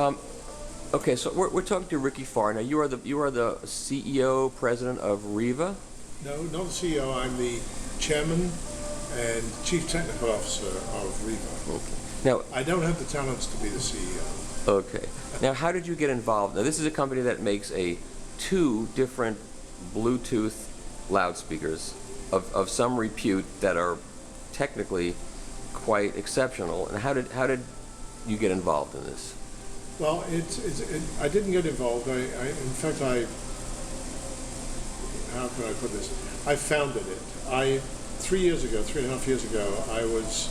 Okay, so we're talking to Rikki Farr. Now you are the CEO, president of Riva. No, not the CEO. I'm the chairman and chief technical officer of Riva. Okay. Now I don't have the talents to be the CEO. Okay. Now how did you get involved? Now this is a company that makes two different Bluetooth loudspeakers of some repute that are technically quite exceptional. And how did you get involved in this? Well, I didn't get involved. In fact, how can I put this? I founded it. 3.5 years ago, I was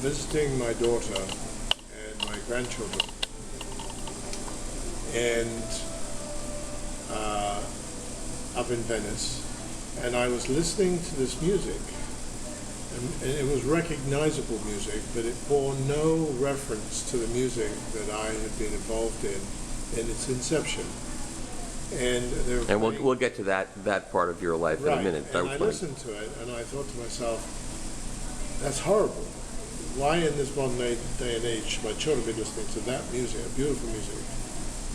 visiting my daughter and my grandchildren, and up in Venice, and I was listening to this music, and it was recognizable music, but it bore no reference to the music that I had been involved in its inception. And we'll get to that part of your life in a minute. And I listened to it, and I thought to myself, that's horrible. Why in this modern day and age should my children be listening to that music, beautiful music,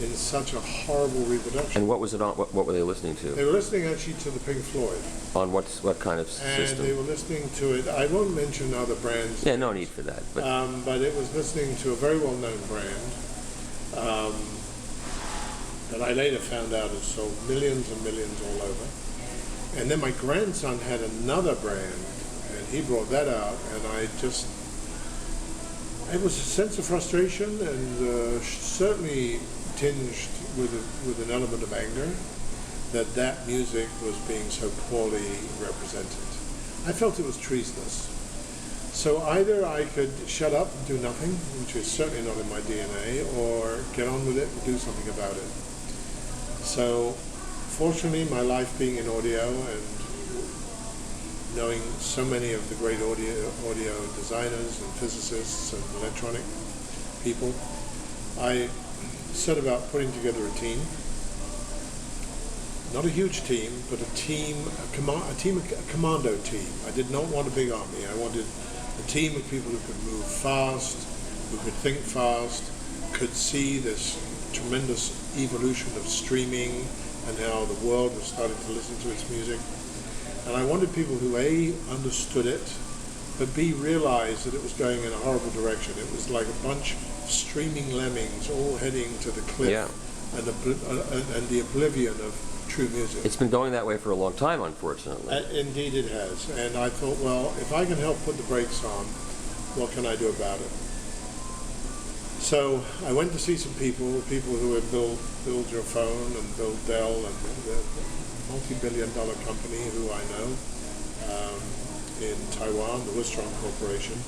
in such a horrible reproduction? And what was it on? What were they listening to? They were listening actually to the Pink Floyd. On what kind of system? And they were listening to it. I won't mention other brands. Yeah, no need for that. But it was listening to a very well-known brand that I later found out has sold millions and millions all over. And then my grandson had another brand, and he brought that out, and it was a sense of frustration, and certainly tinged with an element of anger that music was being so poorly represented. I felt it was treasonous. So either I could shut up and do nothing, which is certainly not in my DNA, or get on with it and do something about it. So fortunately, my life being in audio and knowing so many of the great audio designers and physicists and electronic people, I set about putting together a team. Not a huge team, but a commando team. I did not want a big army. I wanted a team of people who could move fast, who could think fast, could see this tremendous evolution of streaming and how the world was starting to listen to its music. And I wanted people who A, understood it, but B, realized that it was going in a horrible direction. It was like a bunch of streaming lemmings all heading to the cliff. Yeah. And the oblivion of true music. It's been going that way for a long time, unfortunately. Indeed it has. And I thought, well, if I can help put the brakes on, what can I do about it? So I went to see some people who had built Your Phone and built Dell, and the multi-billion-dollar company who I know in Taiwan, the Wistron Corporation.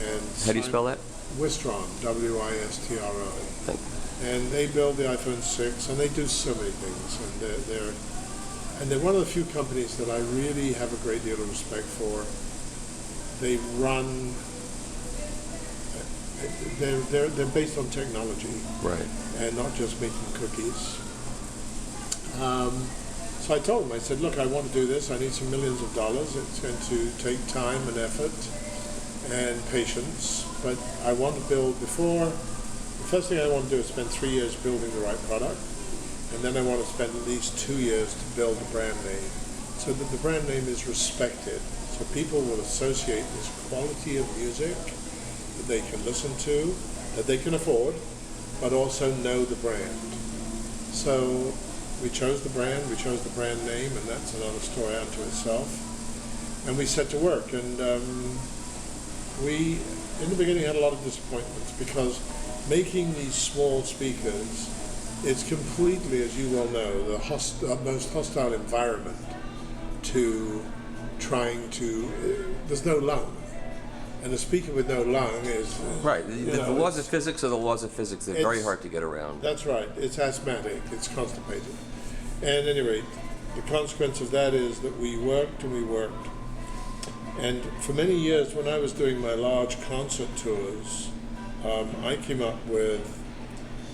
And how do you spell that? Wistron, W-I-S-T-R-O. Thank you. And they build the iPhone 6, and they do so many things. And they're one of the few companies that I really have a great deal of respect for. They run. They're based on technology, right, and not just making cookies. So I told them, I said, look, I want to do this. I need some millions of dollars. It's going to take time and effort and patience, but I want to build before. The first thing I want to do is spend 3 years building the right product, and then I want to spend at least 2 years to build a brand name, so that the brand name is respected, so people will associate this quality of music that they can listen to, that they can afford, but also know the brand. So we chose the brand, we chose the brand name, and that's another story unto itself. And we set to work, and we, in the beginning, had a lot of disappointments, because making these small speakers is completely, as you well know, the most hostile environment to trying to, there's no lung. And a speaker with no lung is... Right. The laws of physics are the laws of physics. They're very hard to get around. That's right. It's asthmatic. It's constipated. And at any rate, the consequence of that is that we worked and we worked. And for many years, when I was doing my large concert tours, I came up with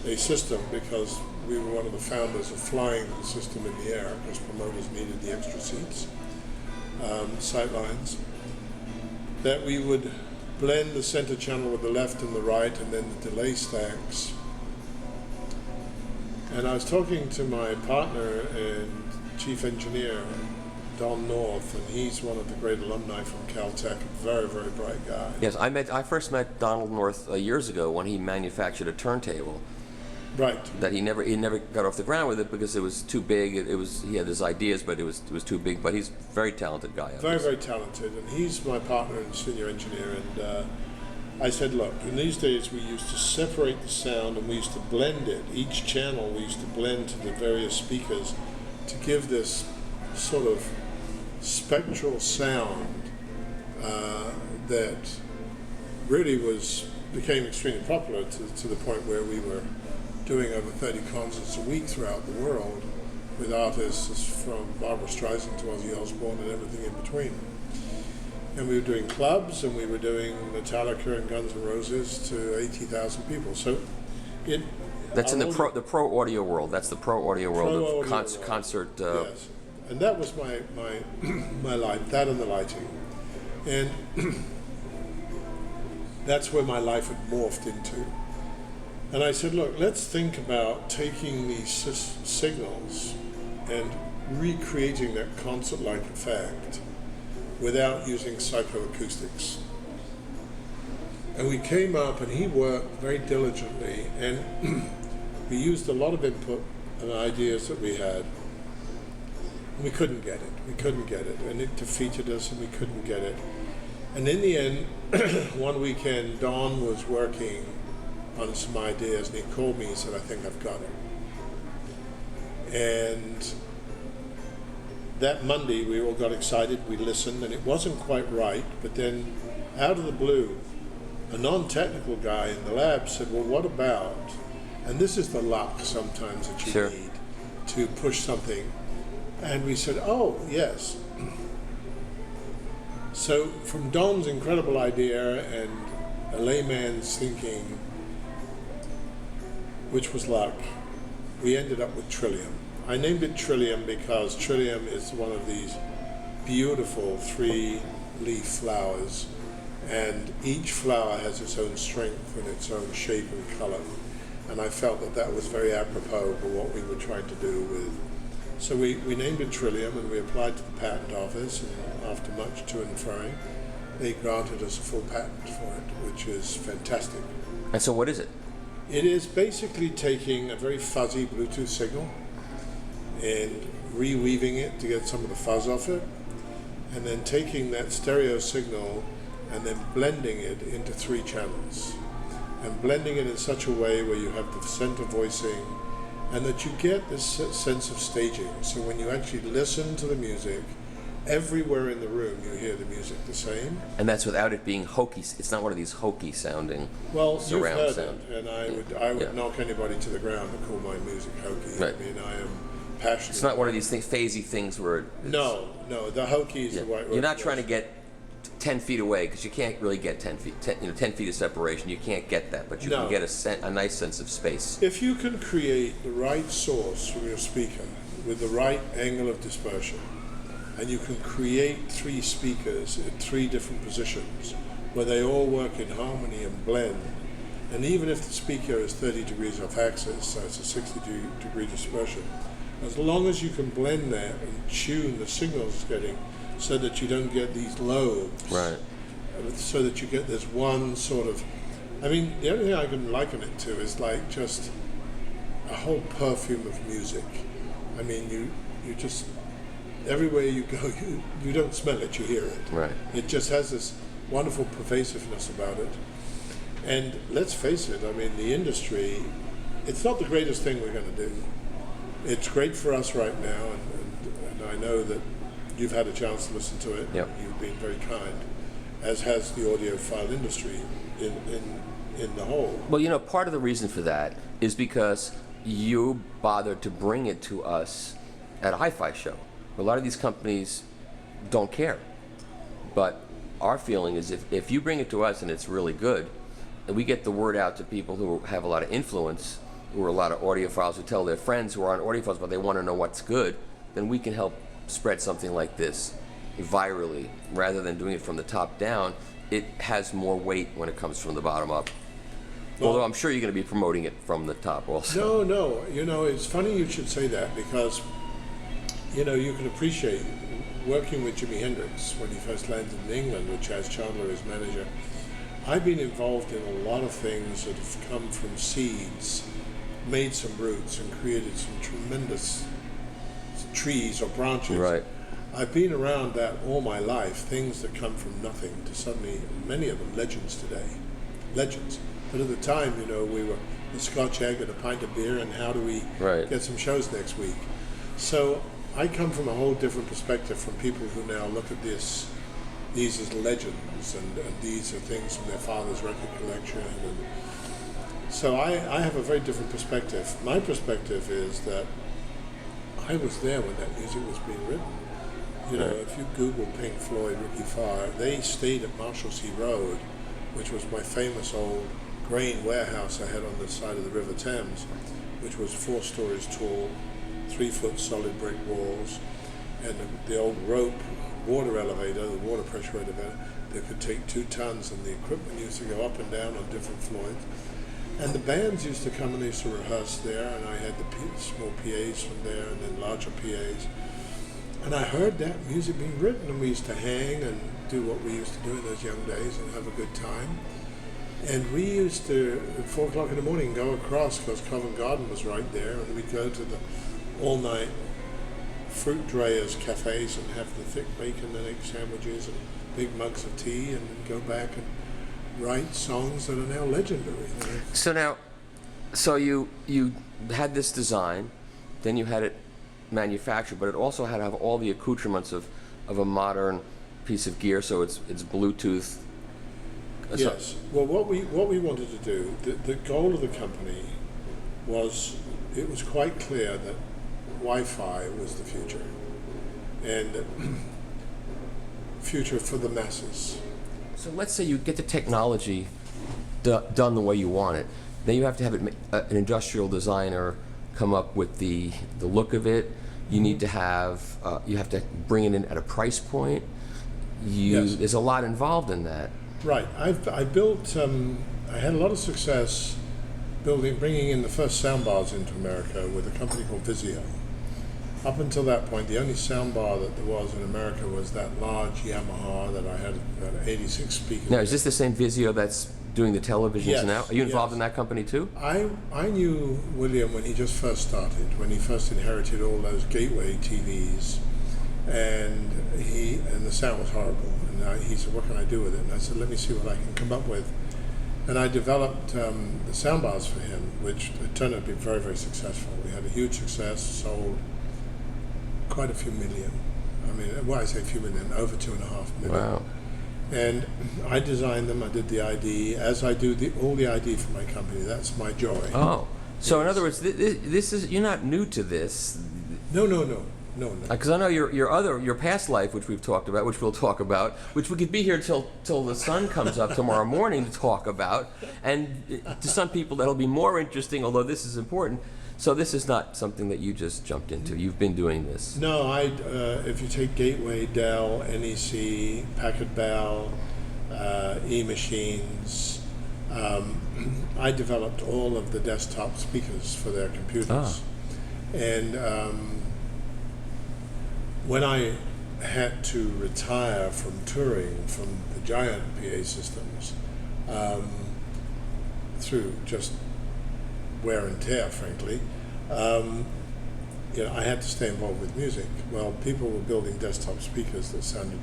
a system, because we were one of the founders of flying the system in the air, because promoters needed the extra seats, sightlines, that we would blend the center channel with the left and the right, and then the delay stacks And I was talking to my partner and chief engineer, Don North, and he's one of the great alumni from Caltech, a very, very bright guy. Yes, I first met Donald North years ago when he manufactured a turntable. Right. That he never got off the ground with it because it was too big. He had his ideas, but it was too big. But he's a very talented guy. Very, very talented, and he's my partner and senior engineer. And I said, look, in these days we used to separate the sound and we used to blend it. Each channel we used to blend to the various speakers to give this sort of spectral sound that really became extremely popular to the point where we were doing over 30 concerts a week throughout the world with artists from Barbra Streisand to Ozzy Osbourne and everything in between. And we were doing clubs, and we were doing Metallica and Guns N' Roses to 80,000 people. So that's in the pro audio world. That's the pro audio world of concert. Yes, and that was my my life. That and the lighting, and that's where my life had morphed into. And I said, look, let's think about taking these signals and recreating that concert-like effect without using psychoacoustics. And we came up, and he worked very diligently, and we used a lot of input and ideas that we had, and we couldn't get it. And it defeated us, and we couldn't get it. And in the end, one weekend, Don was working on some ideas, and he called me and said, I think I've got it. And that Monday, we all got excited, we listened, and it wasn't quite right, but then out of the blue, a non-technical guy in the lab said, well, what about, and this is the luck sometimes that you need to push something, and we said, oh, yes. So from Don's incredible idea and a layman's thinking, which was luck, we ended up with Trillium. I named it Trillium because Trillium is one of these beautiful 3-leaf flowers, and each flower has its own strength and its own shape and color. And I felt that that was very apropos for what we were trying to do with. So we named it Trillium, and we applied to the patent office, and after much to and froing, they granted us a full patent for it, which is fantastic. And so what is it? It is basically taking a very fuzzy Bluetooth signal and reweaving it to get some of the fuzz off it, and then taking that stereo signal and then blending it into 3 channels, and blending it in such a way where you have the center voicing and that you get this sense of staging. So when you actually listen to the music, everywhere in the room you hear the music the same. And that's without it being hokey. It's not one of these hokey sounding you've surround heard sound. It, and I would knock anybody to the ground and call my music hokey. Right. I mean, I am passionate. It's not one of these phasey things where No, the hokey is the right word. You're not trying to get 10 feet away, because you can't really get 10 feet. 10 feet of separation, you can't get that, but you can get a nice sense of space. If you can create the right source from your speaker with the right angle of dispersion, and you can create 3 speakers in 3 different positions where they all work in harmony and blend, and even if the speaker is 30 degrees off axis, so it's a 60-degree dispersion, as long as you can blend that and tune the signals it's getting so that you don't get these lobes, right? So that you get this one sort of, I mean, the only thing I can liken it to is like just a whole perfume of music. I mean, you just, everywhere you go, you don't smell it, you hear it. Right. It just has this wonderful pervasiveness about it. And let's face it, I mean, the industry, it's not the greatest thing we're going to do. It's great for us right now, and I know that you've had a chance to listen to it. Yep. You've been very kind, as has the audiophile industry in the whole. Well, part of the reason for that is because you bothered to bring it to us at a hi-fi show. A lot of these companies don't care. But our feeling is if you bring it to us and it's really good, and we get the word out to people who have a lot of influence, who are a lot of audiophiles who tell their friends who aren't audiophiles but they want to know what's good, then we can help spread something like this virally. Rather than doing it from the top down, it has more weight when it comes from the bottom up. Although I'm sure you're going to be promoting it from the top also. No. You know, it's funny you should say that because, you know, you can appreciate working with Jimi Hendrix when he first landed in England with Chas Chandler as manager. I've been involved in a lot of things that have come from seeds, made some roots, and created some tremendous trees or branches. Right. I've been around that all my life, things that come from nothing to suddenly, many of them legends today. Legends. But at the time, you know, we were a Scotch egg and a pint of beer, and how do we get some shows next week? So I come from a whole different perspective from people who now look at these as legends, and these are things from their father's record collection. And so I have a very different perspective. My perspective is that I was there when that music was being written. You know, if you Google Pink Floyd, Rikki Farr, they stayed at Marshalsea Road, which was my famous old grain warehouse I had on the side of the River Thames, which was 4 stories tall, 3-foot solid brick walls, and the old rope water elevator, the water pressure elevator, that could take 2 tons, and the equipment used to go up and down on different floors. And the bands used to come and they used to rehearse there, and I had the small PAs from there and then larger PAs. And I heard that music being written, and we used to hang and do what we used to do in those young days and have a good time. And we used to, at 4 o'clock in the morning, go across, because Covent Garden was right there, and we'd go to the all-night fruit drayers cafes and have the thick bacon and egg sandwiches and big mugs of tea, and go back and write songs that are now legendary. So you had this design, then you had it manufactured, but it also had to have all the accoutrements of a modern piece of gear. So it's Bluetooth. Yes. Well, what we wanted to do, the goal of the company was, it was quite clear that Wi-Fi was the future, and future for the masses. So let's say you get the technology done the way you want it. Then you have to have it, an industrial designer come up with the look of it. You need to have, you have to bring it in at a price point. There's a lot involved in that. Right. I built, I had a lot of success bringing in the first soundbars into America with a company called Vizio. Up until that point, the only soundbar that there was in America was that large Yamaha that I had, 86 speakers. Now, is this the same Vizio that's doing the televisions Yes, now? Are you involved yes. in that company too? I knew William when he just first started, when he first inherited all those Gateway TVs, and the sound was horrible. And he said, "What can I do with it?" And I said, "Let me see what I can come up with." And I developed the soundbars for him, which turned out to be very, very successful. We had a huge success, sold quite a few million. I mean, when I say a few million, over 2.5 million. Wow. And I designed them. I did the ID, as I do all the ID for my company. That's my joy. Oh, so in other words, this is, you're not new to this. No. Because I know your past life, which we've talked about, which we'll talk about, which we could be here till the sun comes up tomorrow morning to talk about, and to some people that'll be more interesting, although this is important. So this is not something that you just jumped into. You've been doing this. No, if you take Gateway, Dell, NEC, Packard Bell, E-Machines, I developed all of the desktop speakers for their computers. And when I had to retire from touring from the giant PA systems, through just wear and tear, frankly, I had to stay involved with music. Well, people were building desktop speakers that sounded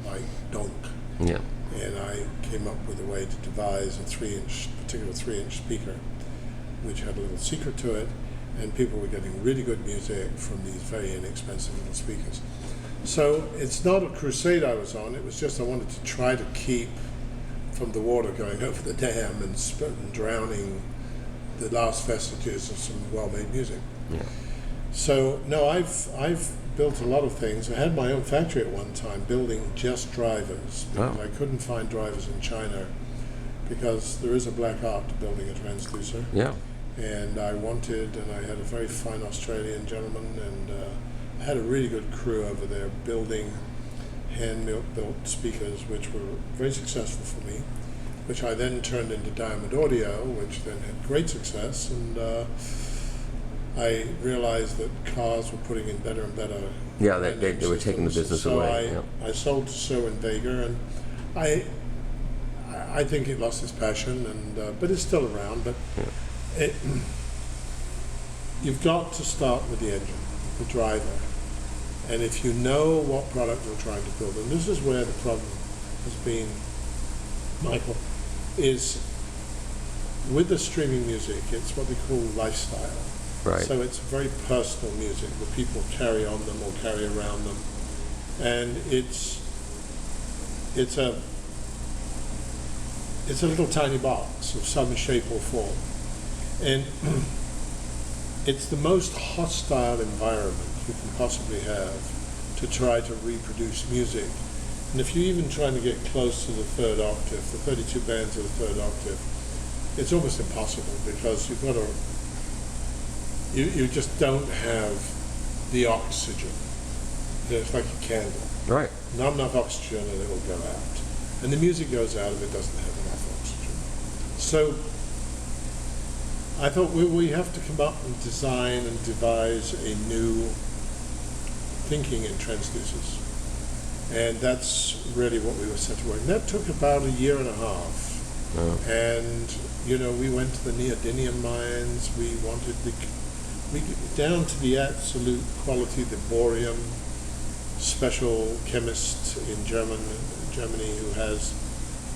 like donk. Yeah. And I came up with a way to devise a particular 3-inch speaker, which had a little secret to it, and people were getting really good music from these very inexpensive little speakers. So it's not a crusade I was on, it was just I wanted to try to keep from the water going over the dam and drowning the last vestiges of some well-made music. Yeah. So no, I've built a lot of things. I had my own factory at one time building just drivers, because I couldn't find drivers in China, because there is a black art to building a transducer. Yeah. And I had a very fine Australian gentleman, and I had a really good crew over there building hand-built speakers, which were very successful for me. which I then turned into Diamond Audio, which then had great success, and I realized that cars were putting in better and better. Yeah, they were taking the business so away. I sold to Sue and Vega, and I think it lost its passion, and but it's still around. But you've got to start with the engine, the driver, and if you know what product you're trying to build, and this is where the problem has been, Michael, is with the streaming music, it's what they call lifestyle. Right. So it's very personal music that people carry on them or carry around them, and it's a little tiny box of some shape or form, and it's the most hostile environment you can possibly have to try to reproduce music. And if you're even trying to get close to the third octave, the 32 bands of the third octave, it's almost impossible, because you've got to, you just don't have the oxygen. It's like a candle. Right. Not enough oxygen and it will go out. And the music goes out if it doesn't have enough oxygen. So I thought we have to come up and design and devise a new thinking in transducers. And that's really what we were set to work. And that took about a year and a half. Oh. And, you know, we went to the neodymium mines. We wanted down to the absolute quality, the bohrium special chemist in Germany who has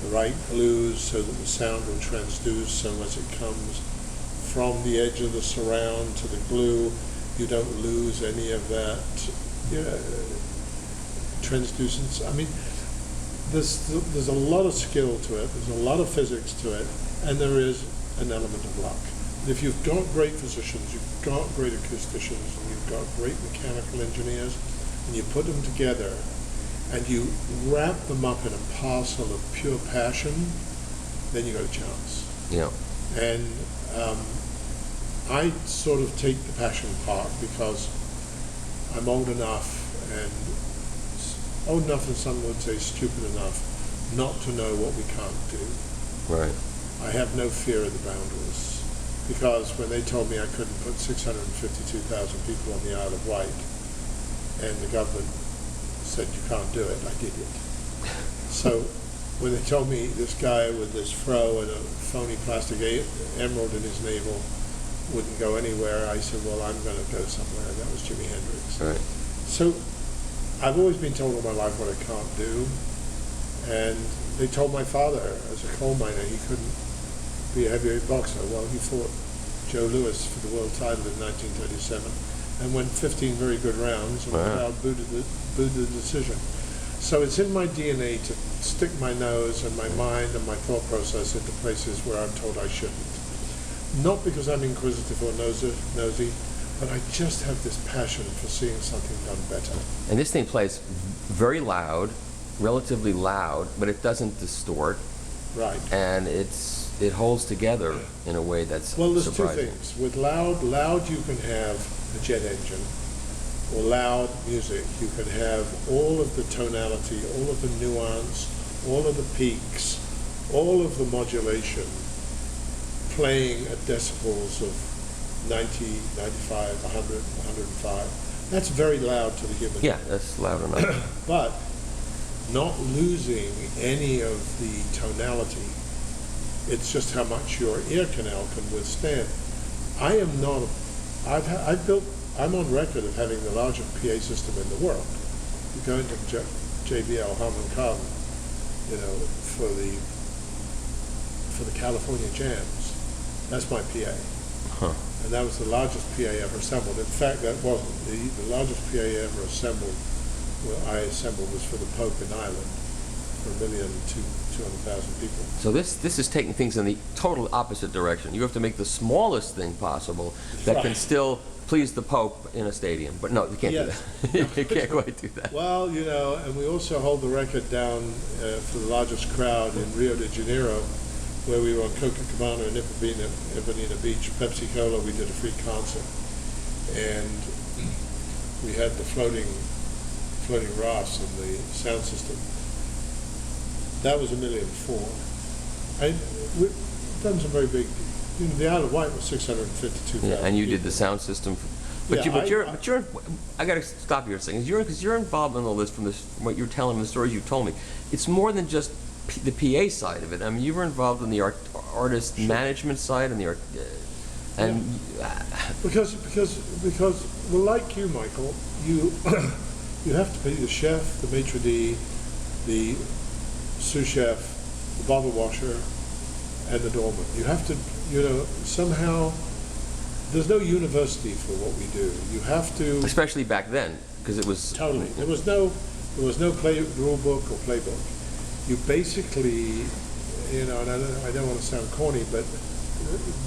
the right glues so that the sound will transduce, so as it comes from the edge of the surround to the glue, you don't lose any of that transducence. I mean, there's a lot of skill to it, there's a lot of physics to it, and there is an element of luck. If you've got great physicians, you've got great acousticians, and you've got great mechanical engineers, and you put them together, and you wrap them up in a parcel of pure passion, then you got a chance. Yeah. And I sort of take the passion part because I'm old enough, and some would say stupid enough, not to know what we can't do. Right. I have no fear of the boundaries, because when they told me I couldn't put 652,000 people on the Isle of Wight, and the government said you can't do it, I did it. So when they told me this guy with this fro and a phony plastic emerald in his navel wouldn't go anywhere, I said, well, I'm going to go somewhere. And that was Jimi Hendrix. Right. So I've always been told all my life what I can't do. And they told my father, as a coal miner, he couldn't be a heavyweight boxer. Well, he fought Joe Louis for the world title in 1937 and went 15 very good rounds, and the crowd booed the decision. So it's in my DNA to stick my nose and my mind and my thought process into places where I'm told I shouldn't. Not because I'm inquisitive or nosy, but I just have this passion for seeing something done better. And this thing plays very loud, relatively loud, but it doesn't distort. Right. And it holds together in a way that's well, there's surprising. two things. With loud you can have a jet engine, or loud music. You can have all of the tonality, all of the nuance, all of the peaks, all of the modulation playing at decibels of 90, 95, 100, 105. That's very loud to the human Yeah, that's loud enough. But not losing any of the tonality. It's just how much your ear canal can withstand. I am not, I'm on record of having the largest PA system in the world. You go into JBL, Harman Kardon, for the California jams. That's my PA. Huh. And that was the largest PA ever assembled. In fact, that wasn't. The largest PA ever assembled, I assembled, was for the Pope in Ireland, for 1,200,000 people. So this is taking things in the total opposite direction. You have to make the smallest thing possible that can still please the Pope in a stadium. But no, you can't do that. You can't quite do that. Well, and we also hold the record down for the largest crowd in Rio de Janeiro, where we were on Copacabana and Ipanema Beach, Pepsi Cola. We did a free concert, and we had the floating rafts in the sound system. That was 1,400,000. We've done some very big, the Isle of Wight was 652,000 Yeah, and you did people. the sound system. But Yeah, I got to stop you a second. Because you're involved in all this from what you're telling me, the stories you told me. It's more than just the PA side of it. I mean, you were involved in the artist management side and the art, and Because, well, like you, Michael, you you have to be the chef, the maitre d', the sous chef, the bottle washer, and the doorman. You have to, somehow. There's no university for what we do. You have to. especially back then, because it was Totally. There was no rule book or playbook. You basically, and I don't want to sound corny, but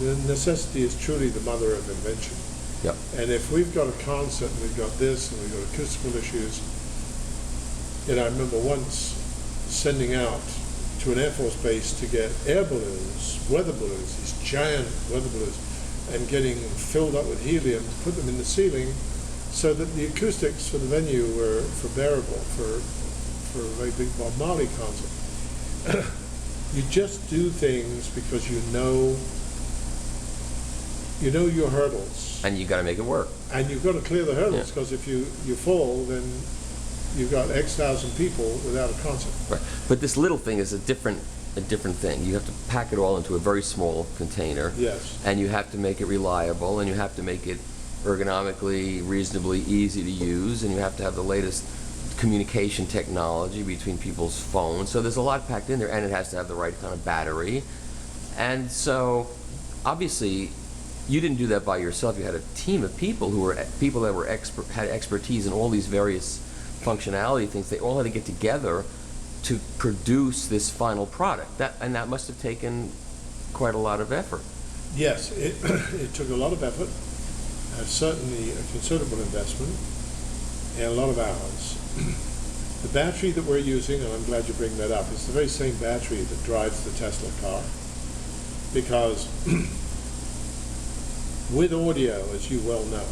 the necessity is truly the mother of invention. Yep. And if we've got a concert and we've got this and we've got acoustical issues, I remember once sending out to an Air Force base to get air balloons, weather balloons, these giant weather balloons, and getting them filled up with helium to put them in the ceiling so that the acoustics for the venue were bearable for a very big Bob Marley concert. You just do things because you know your hurdles. and you got to make it work. And you've got to clear the hurdles, Yeah. because if you fall, then you've got X thousand people without a concert. Right. But this little thing is a different thing. You have to pack it all into a very small container. Yes. And you have to make it reliable, and you have to make it ergonomically reasonably easy to use, and you have to have the latest communication technology between people's phones. So there's a lot packed in there, and it has to have the right kind of battery. And so, obviously, you didn't do that by yourself. You had a team of people that were had expertise in all these various functionality things. They all had to get together to produce this final product. That must have taken quite a lot of effort. Yes, it took a lot of effort, certainly a considerable investment, and a lot of hours. The battery that we're using, and I'm glad you bring that up, is the very same battery that drives the Tesla car, because with audio, as you well know,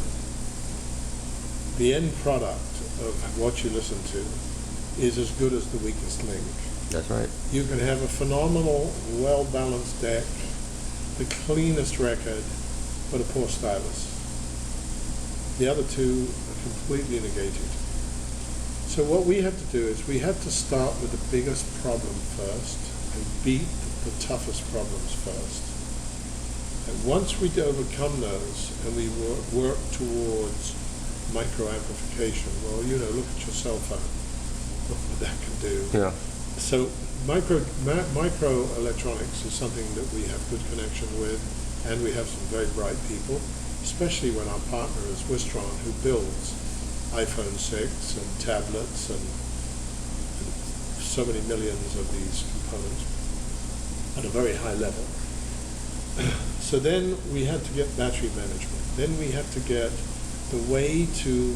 the end product of what you listen to is as good as the weakest link. That's right. You can have a phenomenal, well-balanced deck, the cleanest record, but a poor stylus. The other two are completely negated. So what we have to do is we have to start with the biggest problem first and beat the toughest problems first. And once we overcome those and we work towards microamplification, well, look at your cell phone. Look what that can do. Yeah. So microelectronics is something that we have good connection with, and we have some very bright people, especially when our partner is Wistron, who builds iPhone 6 and tablets and so many millions of these components at a very high level. So then we had to get battery management. Then we had to get the way to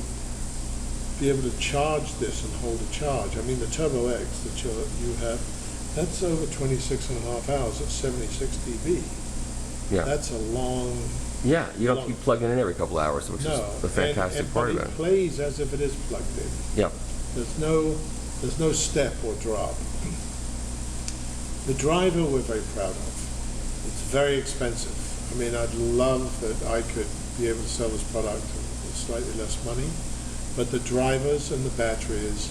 be able to charge this and hold a charge. I mean, the Turbo X that you have, that's over 26.5 hours at 76 dB. Yeah. That's a long... Yeah, you don't keep plugging in every couple hours, which is the fantastic part but about it it. plays as if it is plugged in. Yeah. There's no step or drop. The driver we're very proud of. It's very expensive. I mean, I'd love that I could be able to sell this product for slightly less money, but the drivers and the batteries,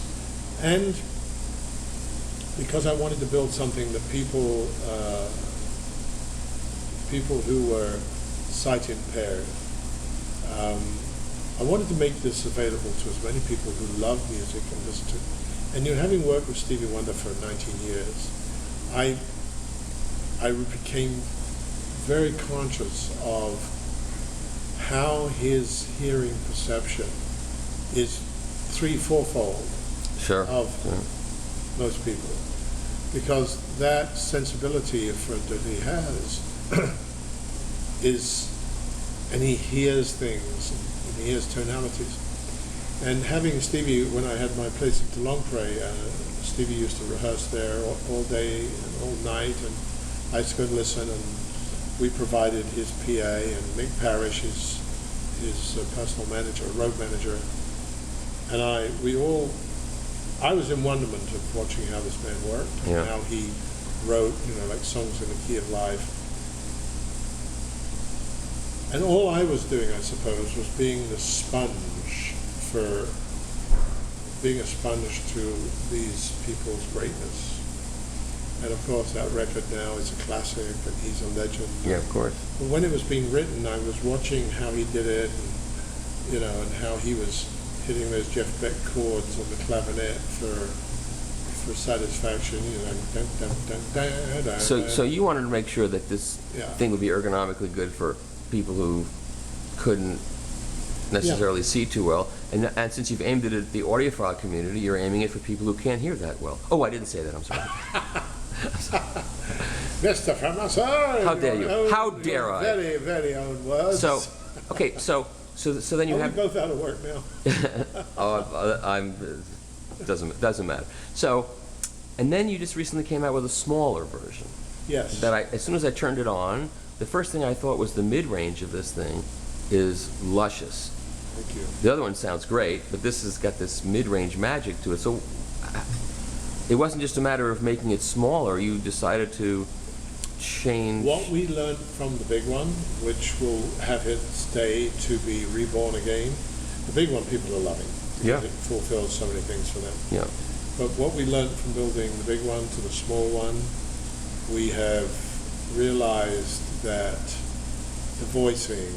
and because I wanted to build something that people who were sight impaired, I wanted to make this available to as many people who love music and listen to it. And having worked with Stevie Wonder for 19 years, I became very conscious of how his hearing perception is 3-4-fold Sure. of most people, because that sensibility that he has is, and he hears things, and he hears tonalities. And having Stevie, when I had my place at Longpre, Stevie used to rehearse there all day and all night, and I used to go and listen, and we provided his PA, and Mick Parrish, his personal manager, road manager, and I was in wonderment of watching how this man worked, Yeah. and how he wrote, like songs in the key of life. And all I was doing, I suppose, was being a sponge to these people's greatness. And of course, that record now is a classic, and he's a legend. Yeah, of course. But when it was being written, I was watching how he did it, and how he was hitting those Jeff Beck chords on the clavinet for satisfaction. Dun, dun, dun, dun, dun, So you wanted to make sure that this thing would be ergonomically good for people who couldn't necessarily see too well. And since you've aimed it at the audiophile community, you're aiming it for people who can't hear that well. Oh, I didn't say that. I'm sorry. Mr. Framasson! How dare you? How dare I? Very, very own words. So then you have. We both out of work now. Doesn't matter. So, and then you just recently came out with a smaller version. Yes. As soon as I turned it on, the first thing I thought was the mid-range of this thing is luscious. Thank you. The other one sounds great, but this has got this mid-range magic to it. So it wasn't just a matter of making it smaller. You decided to change. What we learned from the big one, which will have its day to be reborn again, the big one people are loving. Yeah. It fulfills so many things for them. Yeah. But what we learned from building the big one to the small one, we have realized that the voicing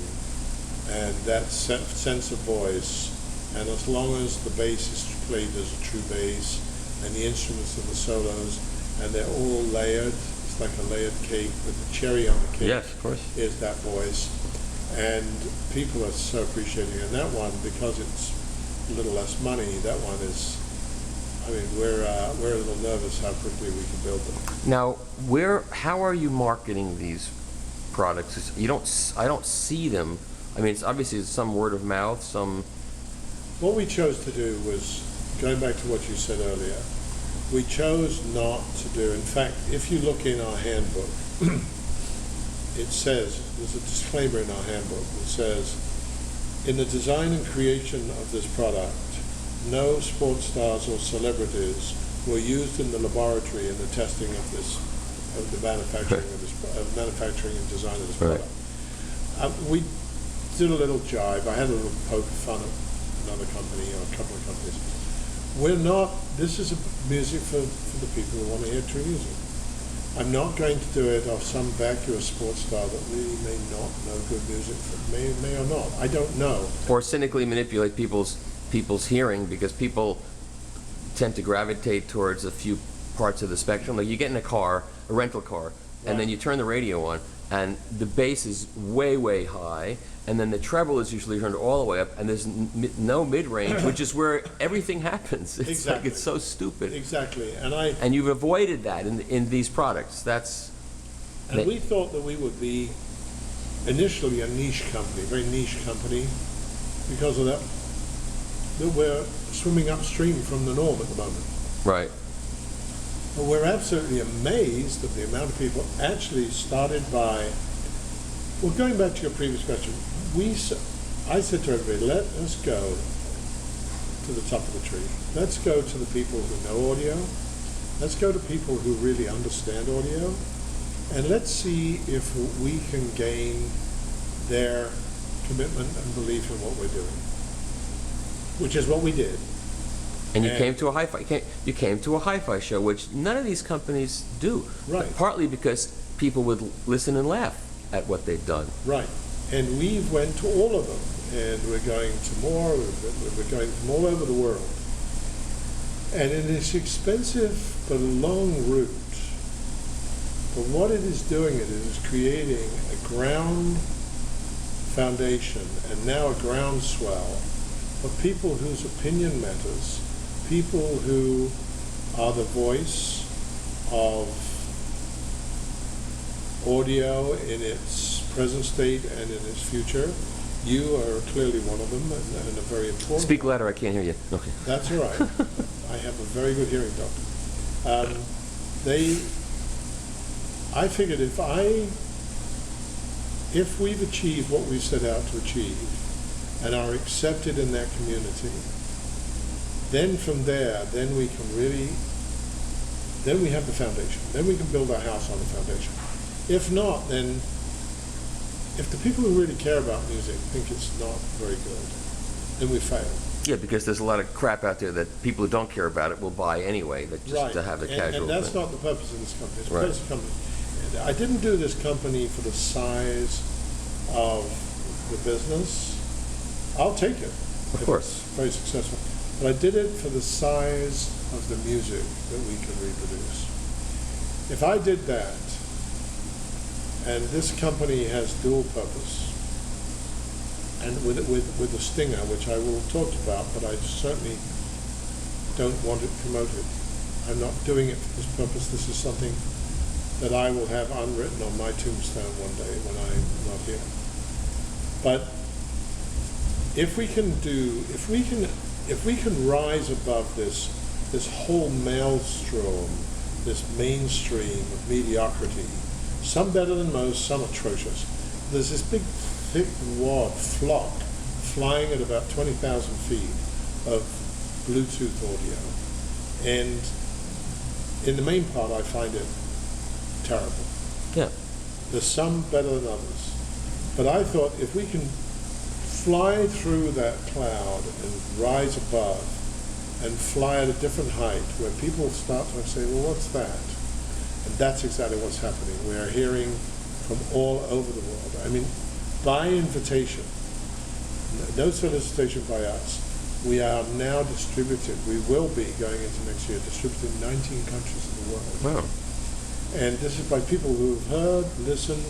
and that sense of voice, and as long as the bass is played as a true bass, and the instruments and the solos, and they're all layered, it's like a layered cake with the cherry on the cake. Yes, of course. Is that voice. And people are so appreciating it. And that one, because it's a little less money, that one is, we're a little nervous how quickly we can build them. Now, how are you marketing these products? I don't see them. It's obviously some word of mouth, some. What we chose to do was, going back to what you said earlier, we chose not to do, in fact, if you look in our handbook, it says, there's a disclaimer in our handbook that says, in the design and creation of this product, no sports stars or celebrities were used in the laboratory in the testing of the manufacturing manufacturing and design of this product. We did a little jive. I had a little poke fun at another company or a couple of companies. This is music for the people who want to hear true music. I'm not going to do it off some vacuous sports star that really may not know good music, may or not. I don't know. Or cynically manipulate people's hearing, because people tend to gravitate towards a few parts of the spectrum. Like you get in a rental car, and then you turn the radio on, and the bass is way, way high, and then the treble is usually turned all the way up, and there's no mid-range, which is where everything happens. It's exactly. like it's so stupid. Exactly. And you've avoided that in these products. We thought that we would be initially a niche company, a very niche company, because of that we're swimming upstream from the norm at the moment. Right. But we're absolutely amazed at the amount of people actually started by, well, going back to your previous question, I said to everybody, let us go to the top of the tree. Let's go to the people who know audio. Let's go to people who really understand audio. And let's see if we can gain their commitment and belief in what we're doing, which is what we did. And you came to a hi-fi show, which none of these companies do. Right. Partly because people would listen and laugh at what they've done. Right. And we went to all of them, and we're going to more. We're going from all over the world. And it is expensive but a long route. But what it is doing, it is creating a ground foundation and now a groundswell of people whose opinion matters, people who are the voice of audio in its present state and in its future. You are clearly one of them, and a very important. Speak louder, I can't hear you. Okay. That's all right. I have a very good hearing, doctor. I figured if we've achieved what we've set out to achieve and are accepted in that community, then from there, then we can really then we have the foundation. Then we can build our house on the foundation. If not, then if the people who really care about music think it's not very good, then we fail. Yeah, because there's a lot of crap out there that people who don't care about it will buy anyway, that just Right. to have a casual And that's thing. not the purpose of this company. It's the Right. purpose of the company. And I didn't do this company for the size of the business. I'll take it. Of if course. it's very successful. But I did it for the size of the music that we can reproduce. If I did that, and this company has dual purpose, and with a stinger, which I will talk about, but I certainly don't want it promoted. I'm not doing it for this purpose. This is something that I will have unwritten on my tombstone one day when I'm not here. But if we can rise above this whole maelstrom, this mainstream of mediocrity, some better than most, some atrocious. There's this big, thick flock flying at about 20,000 feet of Bluetooth audio. And in the main part, I find it terrible. Yeah. There's some better than others. But I thought if we can fly through that cloud and rise above and fly at a different height where people start to say, well, what's that? And that's exactly what's happening. We are hearing from all over the world. I mean, by invitation, no solicitation by us, we are now distributed, we will be going into next year, distributed in 19 countries in the world. Wow. And this is by people who have heard, listened.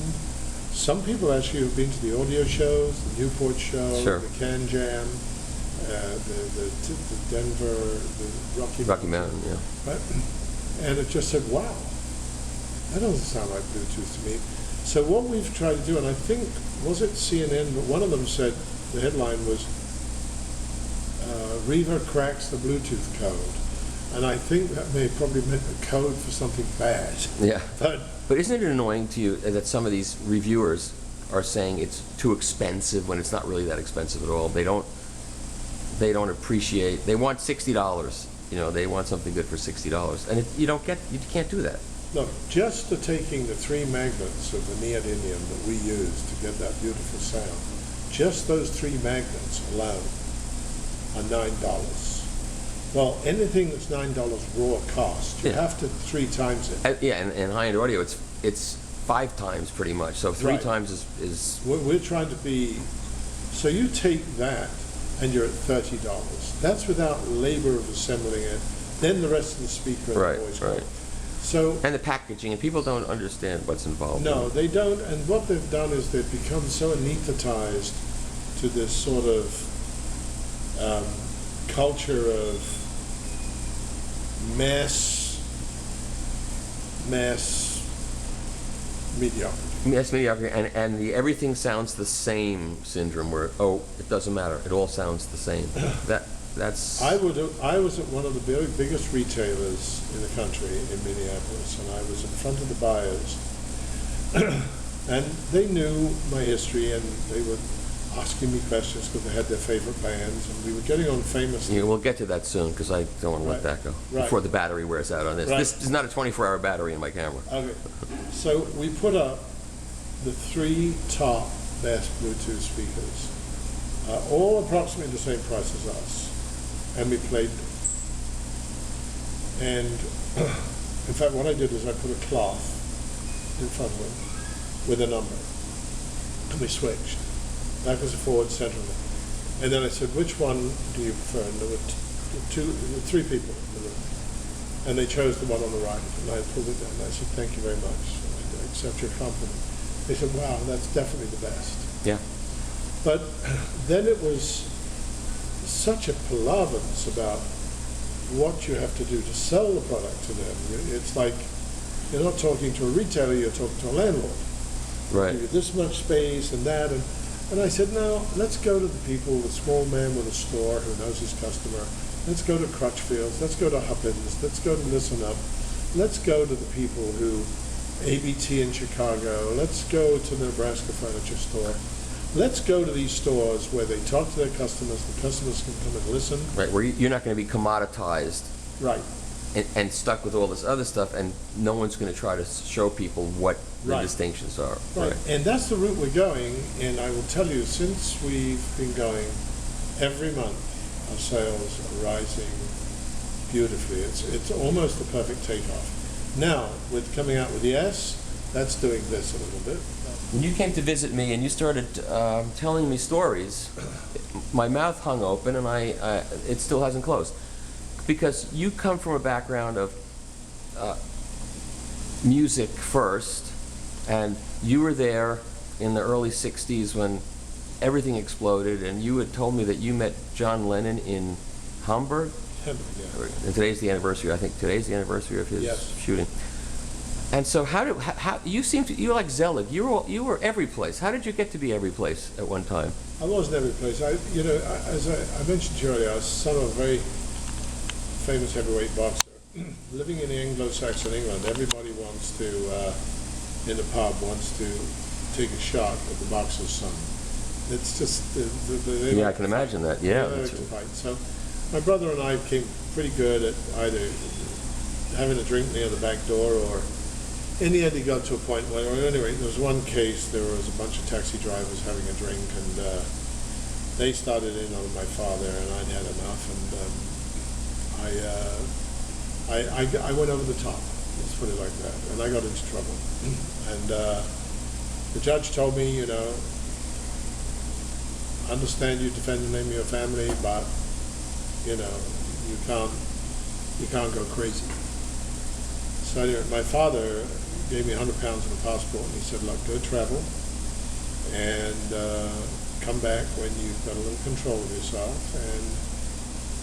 Some people actually have been to the audio shows, the Newport show, Sure. the Can Jam, the Denver, the Rocky Mountain, yeah. Right? And it just said, wow, that doesn't sound like Bluetooth to me. So what we've tried to do, and I think, was it CNN, but one of them said, the headline was, Riva cracks the Bluetooth code. And I think that may have probably meant a code for something bad. Yeah. But isn't it annoying to you that some of these reviewers are saying it's too expensive when it's not really that expensive at all? They don't appreciate, they want $60, you know, they want something good for $60. And you can't do that. look, just the taking the 3 magnets of the neodymium that we use to get that beautiful sound, just those 3 magnets alone are $9. Well, anything that's $9 raw cost, you Yeah. have to 3 times it. Yeah, and in high-end audio, it's 5 times pretty much. So 3 Right. times is We're trying to be, so you take that and you're at $30. That's without labor of assembling it, then the rest of the speaker and Right, the voice. right. So, and the packaging, and people don't understand what's involved. no, they don't, and what they've done is they've become so anesthetized to this sort of culture of mass mediocrity. Yes, mediocrity, and the everything sounds the same syndrome, where it doesn't matter, it all sounds the same. That's. I was at one of the biggest retailers in the country in Minneapolis, and I was in front of the buyers, and they knew my history, and they were asking me questions because they had their favorite bands, and we were getting on famously. Yeah, we'll get to that soon because I don't want to let Right. that go Right. before the battery wears out on this. Right. This is not a 24-hour battery in my camera. Okay, so we put up the 3 top best Bluetooth speakers, all approximately the same price as us, and we played them. And in fact, what I did is I put a cloth in front of them with a number, and we switched backwards and forwards, center. And then I said, which one do you prefer? And there were 3 people in the room. And they chose the one on the right. And I pulled it down. And I said, thank you very much. I accept your compliment. They said, wow, that's definitely the best. Yeah. But then it was such a palaverance about what you have to do to sell the product to them. It's like you're not talking to a retailer, you're talking to a landlord. Right. Give you this much space and that. And I said, no, let's go to the people, the small man with a store who knows his customer. Let's go to Crutchfield's. Let's go to Huppins. Let's go to Listen Up. Let's go to the people who, ABT in Chicago. Let's go to the Nebraska Furniture Store. Let's go to these stores where they talk to their customers. The customers can come and listen. Right, where you're not going to be commoditized. Right. and stuck with all this other stuff, and no one's going to try to show people what the Right. distinctions are. Right, and that's the route we're going, and I will tell you, since we've been going, every month our sales are rising beautifully. It's almost a perfect takeoff. Now, with coming out with the S, that's doing this a little bit. When you came to visit me and you started telling me stories, my mouth hung open and it still hasn't closed. Because you come from a background of music first, and you were there in the early 60s when everything exploded, and you had told me that you met John Lennon in Hamburg. Yeah. And today's the anniversary. I think today's the anniversary of his Yes. shooting. And so, how you seem to, you're like Zelig. You were every place. How did you get to be every place at one time? I wasn't every place. As I mentioned to you earlier, I was son of a very famous heavyweight boxer. Living in Anglo-Saxon England, everybody wants to, in the pub, wants to take a shot at the boxer's son. It's just, they Yeah, I like can to imagine fight. that. Yeah, They that's like to fight. So my brother and I became pretty good at either having a drink near the back door, or in the end he got to a point where, anyway, there was one case, there was a bunch of taxi drivers having a drink, and they started in on my father, and I'd had enough, and I went over the top, let's put it like that, and I got into trouble. And the judge told me, understand you defend the name of your family, but you can't go crazy. So anyway, my father gave me £100 and a passport, and he said, look, go travel and come back when you've got a little control of yourself. And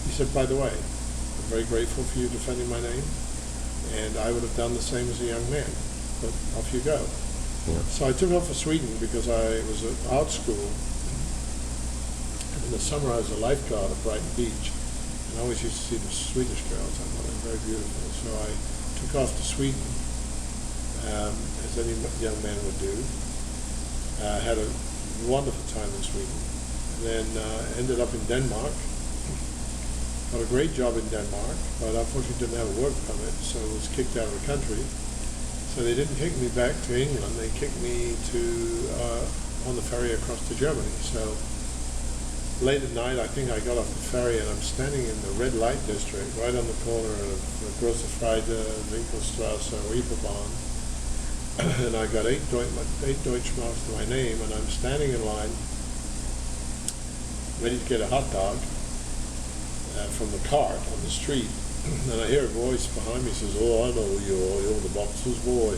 he said, by the way, I'm very grateful for you defending my name, and I would have done the same as a young man, but off you go. Yeah. So I took off for Sweden because I was at art school. In the summer I was a lifeguard at Brighton Beach, and I always used to see the Swedish girls. I thought they were very beautiful. So I took off to Sweden, as any young man would do. Had a wonderful time in Sweden. And then ended up in Denmark. Got a great job in Denmark, but unfortunately didn't have a work permit, so was kicked out of the country. So they didn't kick me back to England, they kicked me to on the ferry across to Germany. So late at night, I think I got off the ferry, and I'm standing in the red light district, right on the corner of Große Freide, Winkelstrasse, Reeperbahn, and I got 8 Deutschmarks to my name, and I'm standing in line, ready to get a hot dog from the cart on the street, and I hear a voice behind me says, oh, I know who you are, you're the boxer's boy.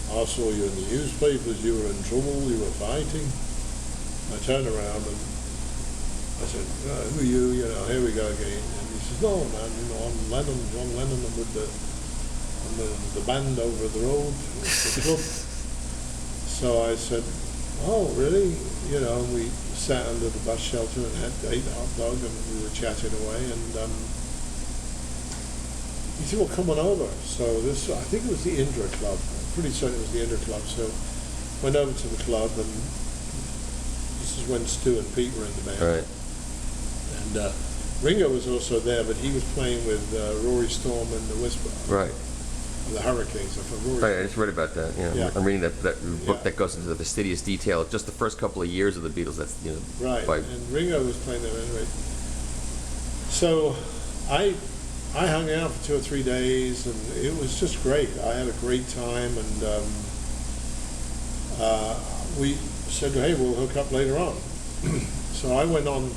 I saw you in the newspapers, you were in trouble, you were fighting. I turned around and I said, who are you? Here we go again. And he says, no, man, I'm Lennon, John Lennon. I'm with the band over the road, the club. So I said, oh, really? We sat under the bus shelter and had 8 hot dogs, and we were chatting away. And he said, well, come on over. So I think it was the Indra Club. I'm pretty certain it was the Indra Club. So went over to the club, and this is when Stu and Pete were in the band. Right. And Ringo was also there, but he was playing with Rory Storm and the Whisper. Right. The Hurricanes. Right, I just read about that. Yeah. I'm reading that book Yeah. that goes into the fastidious detail of just the first couple of years of the Beatles. That's Right, by, and Ringo was playing there anyway. So I hung out for 2 or 3 days, and it was just great. I had a great time, and we said, hey, we'll hook up later on. So I went on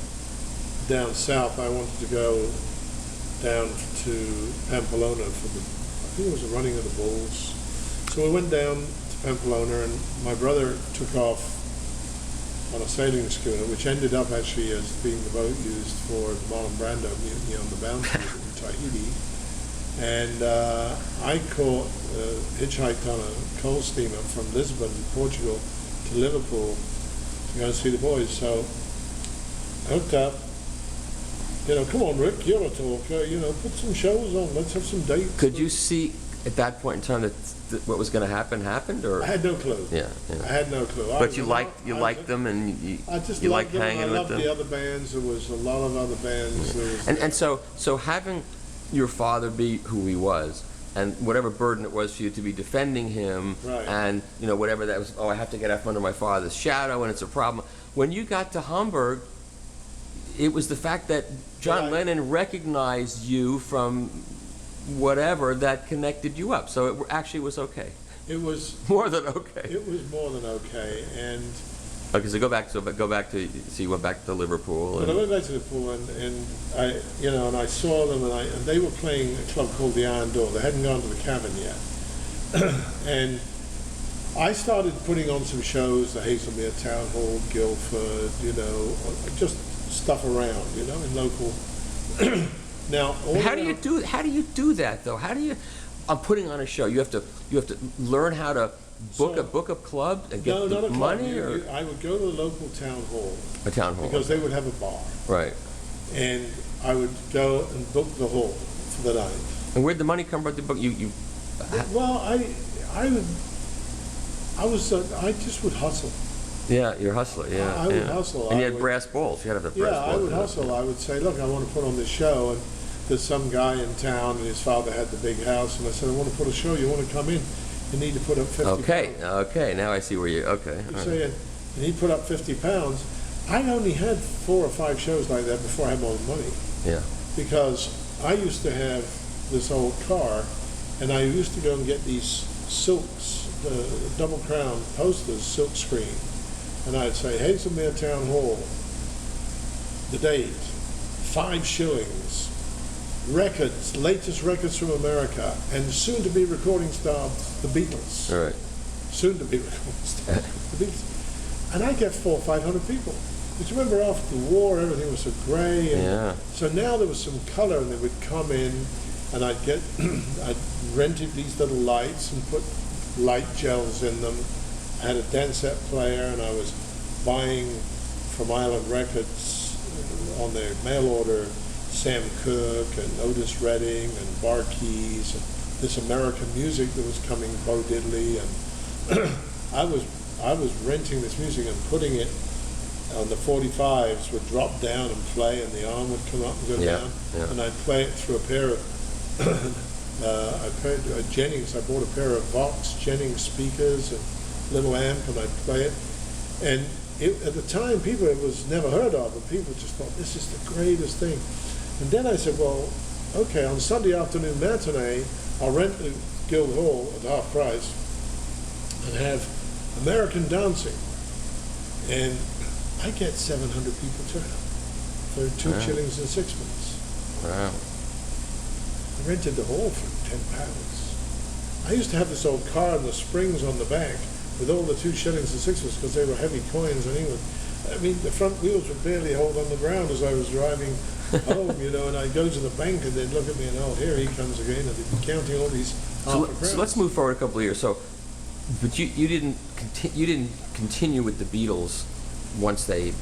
down south. I wanted to go down to Pamplona for I think it was the running of the bulls. So we went down to Pamplona, and my brother took off on a sailing schooner, which ended up actually as being the boat used for the Marlon Brando mutiny on the Bounty in Tahiti. And I hitchhiked on a coal steamer from Lisbon, Portugal, to Liverpool to go and see the boys. So I hooked up. Come on, Rick, you're a talker. Put some shows on. Let's have some dates. could you see at that point in time that what was going to happen happened, or? I had no clue. Yeah. I had no clue. But you liked them, and I just you loved liked them, hanging and I with loved them. the other bands. There was a lot of other bands. There was, And so having your father be who he was, and whatever burden it was for you to be defending him, Right. and whatever that was. Oh, I have to get out from under my father's shadow, and it's a problem. When you got to Hamburg, it was the fact that John Right. Lennon recognized you from whatever that connected you up. So it actually was okay. It was More than okay. it was more than okay, and Okay, so go back to so you went back to Liverpool. but I went back to the pool and I and I saw them and they were playing a club called the Iron Door. They hadn't gone to the Cavern yet, and I started putting on some shows, the Hazelmere Town Hall, Guildford, just stuff around, in local. Now, How do you do that though? How do you? I'm putting on a show. You have to learn how to book a club and get no, not a club. money or I would go to the local town hall a town hall because they would have a bar, right. and I would go and book the hall for the night. And where'd the money come from? To book you? Well, I just would hustle. Yeah, you're a hustler. Yeah, I would yeah. hustle. And you I had would- brass balls. You had to have the brass Yeah, balls. I would hustle. I would say, look, I want to put on this show, and there's some guy in town, and his father had the big house, and I said, I want to put a show. You want to come in? You need to put up 50 Okay, pounds. okay. Now I see where you. Okay. You all say, right. and he put up 50 pounds. I only had 4 or 5 shows like that before I had my own money, Yeah. because I used to have this old car, and I used to go and get these silks, the double crown posters, silk screen, and I'd say, Hazelmere Town Hall, the date, 5 shillings, records, latest records from America, and soon to be recording star, the Beatles. All right. Soon to be recording star, the Beatles. And I get 400 or 500 people. But you remember after the war, everything was so gray. And Yeah. So now there was some color, and they would come in, and I'd I'd rented these little lights and put light gels in them. I had a Dansette player, and I was buying from Island Records on their mail order Sam Cooke and Otis Redding and Marquees and this American music that was coming, Bo Diddley, and I was renting this music and putting it on the 45s would drop down and play, and the arm would come up and go Yeah, down, yeah. and I'd play it through a pair of I paid Jennings. I bought a pair of Vox Jennings speakers and little amp, and I'd play it. And at the time, it was never heard of, and people just thought this is the greatest thing. And then I said, well, okay, on Sunday afternoon matinee, I'll rent the Guild Hall at half price and have American dancing, and I get 700 people turn up for 2 Wow. shillings and sixpence. Wow. I rented the hall for £10. I used to have this old car and the springs on the back with all the 2 shillings and sixpence because they were heavy coins in England. I mean, the front wheels would barely hold on the ground as I was driving home, and I'd go to the bank and they'd look at me and, oh, here he comes again, and they'd be counting all these So let's move forward a couple of years. So, but you didn't continue with the Beatles once they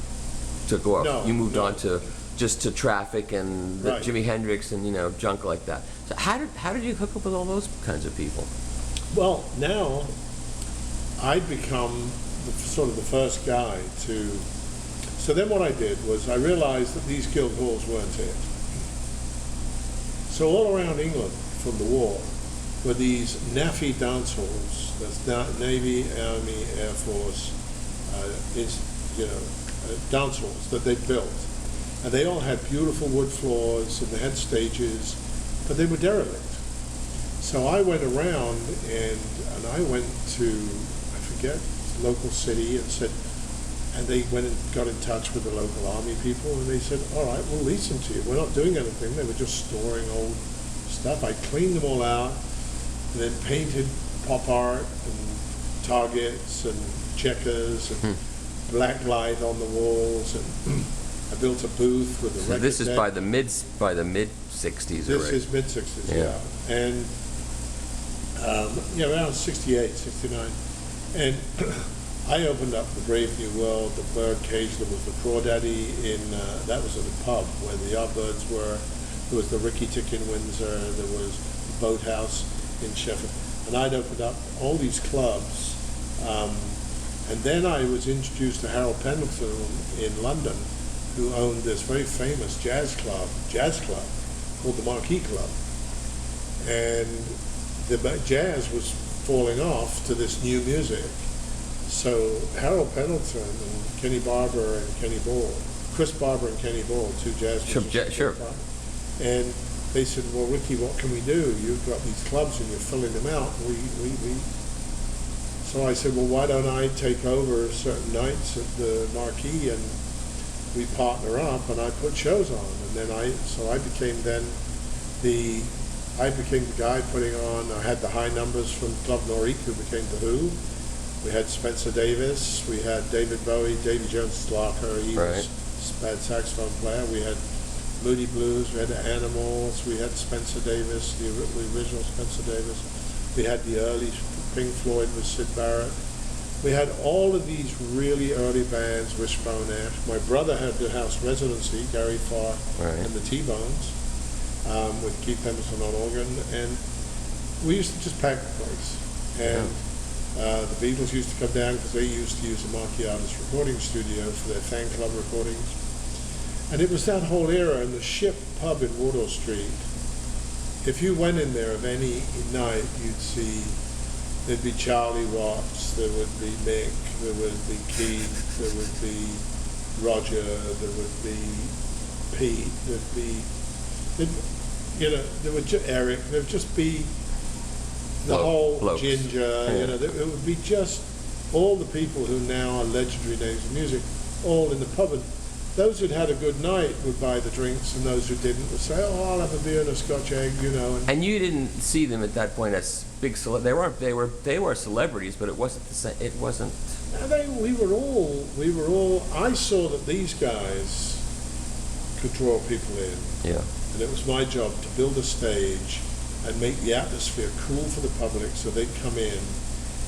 took off. No, You moved no. on to just to Traffic and Right. Jimi Hendrix and junk like that. So how did you hook up with all those kinds of people? Well, now I'd become sort of the first guy to. So then what I did was I realized that these guild halls weren't it. So all around England from the war were these NAFI dance halls. That's Navy, Army, Air Force, dance halls that they built. And they all had beautiful wood floors and they had stages, but they were derelict. So I went around and I went to, I forget, local city and said, and they went and got in touch with the local army people and they said, all right, we'll lease them to you. We're not doing anything. They were just storing old stuff. I cleaned them all out and then painted pop art and targets and checkers and black light on the walls, and I built a booth with a So record this is deck. by the mid '60s. This already. is mid-60s, Yeah. yeah. And, around 68, 69. And I opened up the Brave New World, the Birdcage. There was the Crawdaddy that was at a pub where the Yardbirds were. There was the Rikki in Windsor. There was the Boathouse in Sheffield. And I'd opened up all these clubs. And then I was introduced to Harold Pendleton in London, who owned this very famous jazz club, called the Marquee Club. And the jazz was falling off to this new music. So Harold Pendleton and Kenny Barber and Kenny Ball, Chris Barber and Kenny Ball, two jazz musicians. Sure. And they said, well, Rikki, what can we do? You've got these clubs and you're filling them out. So I said, well, why don't I take over certain nights at the Marquee and we partner up and I put shows on. And then I became the guy putting on, I had the high numbers from Club Norique, who became The Who. We had Spencer Davis, we had David Bowie, Davy Jones Larker, he was a bad saxophone player. We had Moody Blues, we had the Animals, we had Spencer Davis, the original Spencer Davis. We had the early Pink Floyd with Syd Barrett. We had all of these really early bands, Wishbone Ash. My brother had the house residency, Gary Farr and the T-Bones, with Keith Emerson on organ. And we used to just pack the place. And the Beatles used to come down because they used to use the Marquee Artist Recording Studio for their fan club recordings. And it was that whole era. And the Ship pub in Wardour Street, if you went in there of any night, you'd see there'd be Charlie Watts, there would be Mick, there would be Keith, there would be Roger, there would be Pete, there would Eric, there'd just be the whole blokes. Ginger, it would be just all the people who now are legendary names of music, all in the pub. And those who'd had a good night would buy the drinks, and those who didn't would say, "Oh, I'll have a beer and a Scotch egg," And you didn't see them at that point as big they were celebrities, but it wasn't the same. It wasn't. We were all. I saw that these guys could draw people in. Yeah. And it was my job to build a stage and make the atmosphere cool for the public, so they'd come in.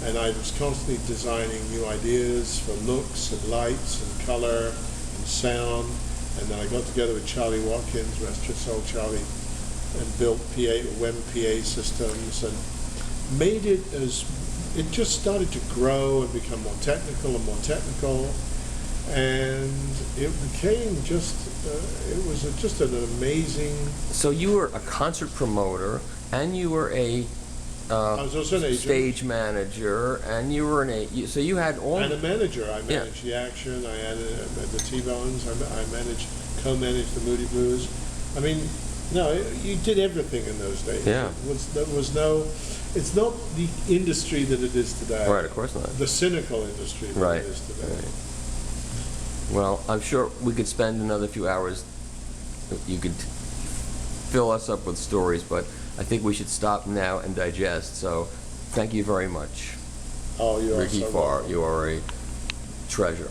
And I was constantly designing new ideas for looks and lights and color and sound. And then I got together with Charlie Watkins, rest your soul, Charlie, and built WEM PA systems and made it it just started to grow and become more technical and more technical. And it became it was just an amazing... So you were a concert promoter, and you were I was also an agent. Stage manager, and you were so you had all... And a manager. I managed the Action, I had the T-Bones, I co-managed the Moody Blues. I mean, no, you did everything in those days. Yeah. It's not the industry that it is today. Right, of course not. The cynical industry that it is today. Right. Well, I'm sure we could spend another few hours. You could fill us up with stories, but I think we should stop now and digest. So, thank you very much. Oh, you are Rikki so Farr, welcome. you are a treasure.